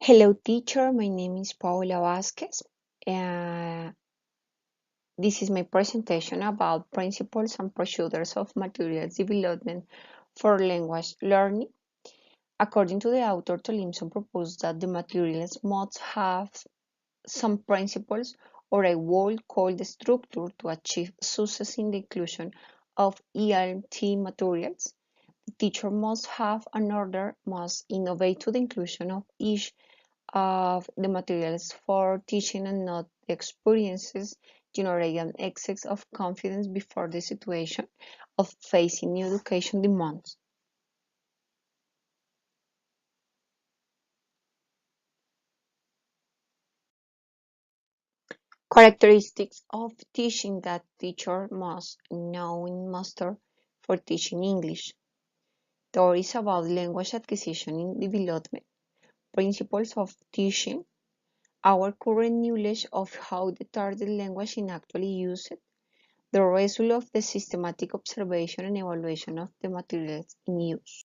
Hello teacher, my name is Paula Vasquez. Uh, this is my presentation about principles and procedures of materials development for language learning. According to the author, Tomlinson proposed that the materials must have some principles or a whole-called structure to achieve success in the inclusion of ELT materials. The teacher must have an order, must innovate to the inclusion of each of the materials for teaching and not the experiences generate an excess of confidence before the situation of facing new education demands. Characteristics of teaching that teacher must know and master for teaching English. Theories about language acquisition and development. Principles of teaching. Our current knowledge of how the target language is actually used. The result of the systematic observation and evaluation of the materials in use.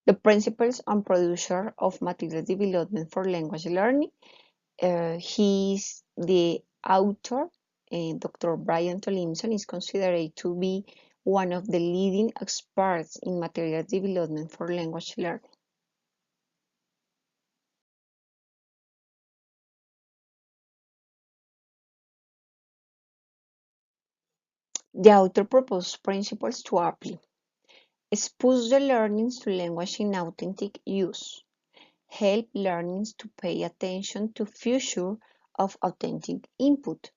The principles and producer of material development for language learning. He is the author, Dr. Brian Tomlinson, is considered to be one of the leading experts in material development for language learning. The author proposed principles to apply. Expose the learnings to language in authentic use. Help learners to pay attention to future of authentic input.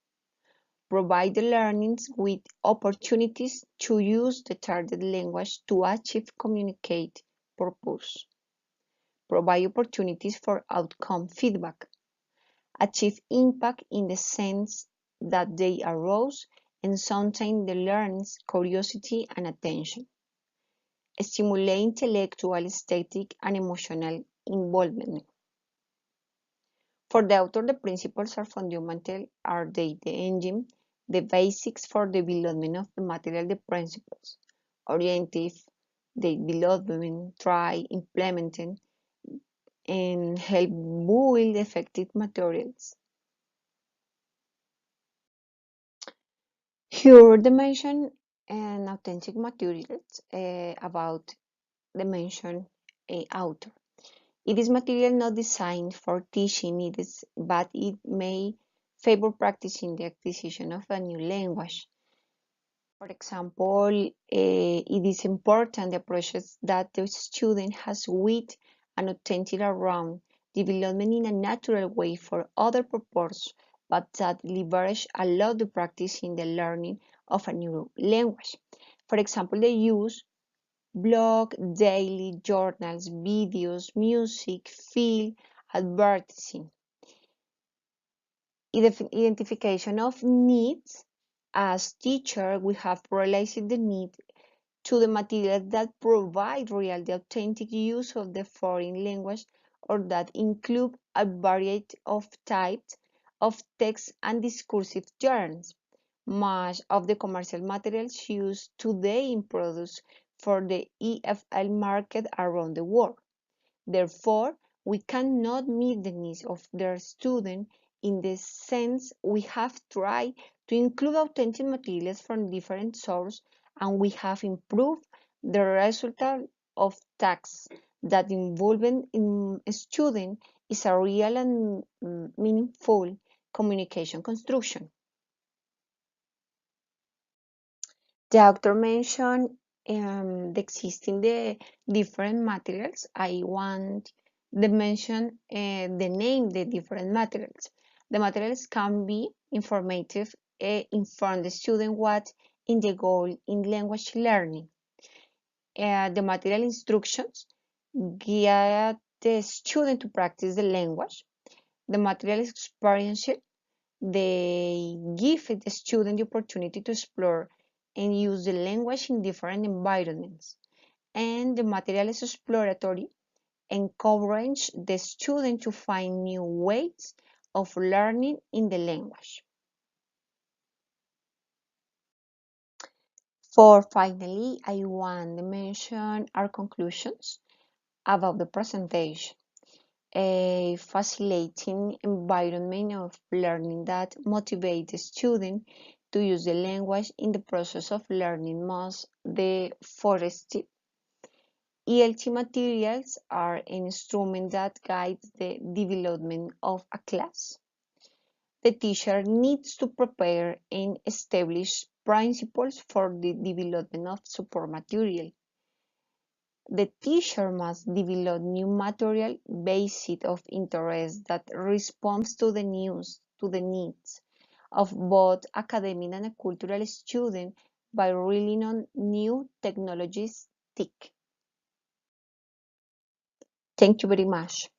Provide the learners with opportunities to use the target language to achieve communicate purpose. Provide opportunities for outcome feedback. Achieve impact in the sense that they arouse and sometimes the learner's curiosity and attention. Stimulate intellectual, aesthetic, and emotional involvement. For the author, the principles are fundamental. Are they the engine, the basics for the development of the material, the principles, orientive, the development, try, implementing, and help build effective materials. Here, the mention and authentic materials about the mentioned author. It is material not designed for teaching, but it may favor practicing the acquisition of a new language. For example, it is important the approaches that the student has with and authentic around development in a natural way for other purposes, but that leverage allow the practice in the learning of a new language. For example, they use blog, daily journals, videos, music, film, advertising. Identification of needs. As teacher, we have realized the need to the materials that provide real the authentic use of the foreign language or that include a variety of types of text and discursive terms. Much of the commercial materials used today in products for the EFL market around the world. Therefore, we cannot meet the needs of their students in the sense we have tried to include authentic materials from different sources and we have improved the result of tasks that involving in a student is a real and meaningful communication construction. The author mentioned the existing the different materials. I want to mention the name the different materials. The materials can be informative, inform the student what in the goal in language learning. The material instructions guide the student to practice the language. The material experiential they give the student the opportunity to explore and use the language in different environments. And the material is exploratory, encourage the student to find new ways of learning in the language. For finally, I want to mention our conclusions. about the presentation. A facilitating environment of learning that motivates the student to use the language in the process of learning most the first step. ELT materials are an instrument that guides the development of a class. The teacher needs to prepare and establish principles for the development of support material. The teacher must develop new material based of interest that responds to the needs of both academic and cultural students by relying on new technologies. Thank you very much.